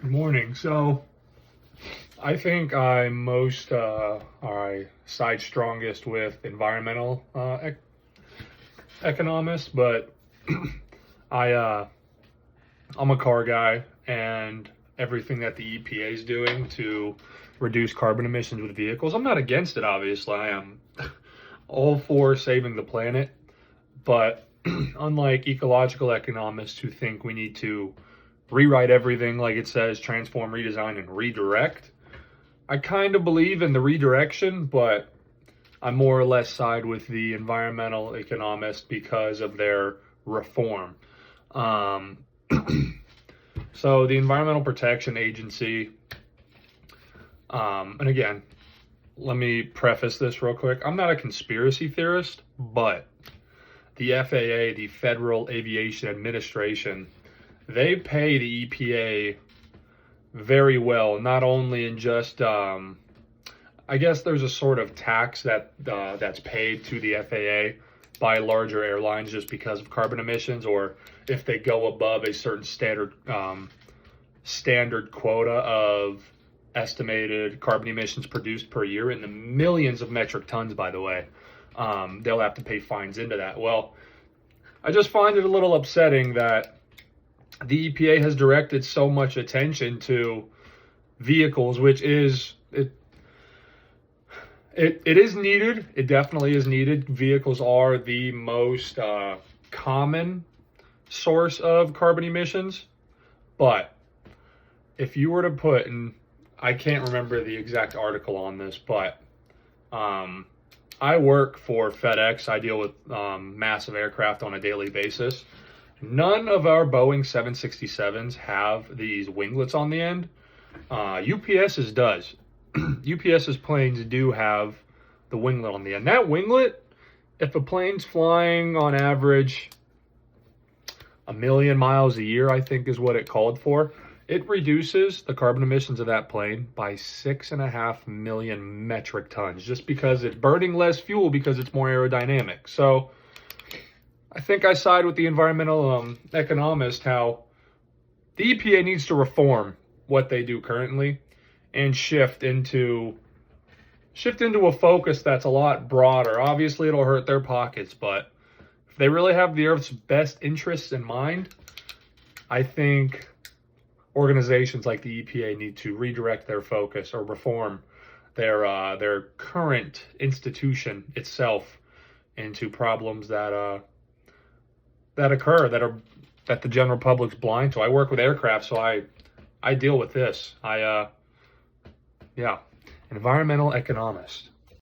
Good morning. So I think I'm most I side strongest with environmental economists, but I'm a car guy, and everything that the EPA is doing to reduce carbon emissions with vehicles, I'm not against it. Obviously, I am all for saving the planet, but unlike ecological economists who think we need to rewrite everything, like it says, transform, redesign, and redirect, I kind of believe in the redirection, but I more or less side with the environmental economists because of their reform. Um, so the Environmental Protection Agency, and again, let me preface this real quick. I'm not a conspiracy theorist, but the FAA, the Federal Aviation Administration, they pay the EPA very well, not only in just, I guess there's a sort of tax that's paid to the FAA by larger airlines just because of carbon emissions, or if they go above a certain standard quota of estimated carbon emissions produced per year in the millions of metric tons, by the way, they'll have to pay fines into that. Well, I just find it a little upsetting that the EPA has directed so much attention to vehicles, which is it is needed. It definitely is needed. Vehicles are the most common source of carbon emissions, but if you were to put, and I can't remember the exact article on this, but I work for FedEx. I deal with massive aircraft on a daily basis. None of our Boeing 767s have these winglets on the end. UPS's does. UPS's planes do have the winglet on the end. That winglet, if a plane's flying on average 1,000,000 miles a year, I think is what it called for, it reduces the carbon emissions of that plane by 6.5 million metric tons, just because it's burning less fuel because it's more aerodynamic. So I think I side with the environmental economist, how the EPA needs to reform what they do currently and shift into a focus that's a lot broader. Obviously, it'll hurt their pockets, but if they really have the Earth's best interests in mind, I think organizations like the EPA need to redirect their focus or reform their current institution itself into problems that occur that the general public's blind to. I work with aircraft, so I deal with this. Yeah, environmental economist.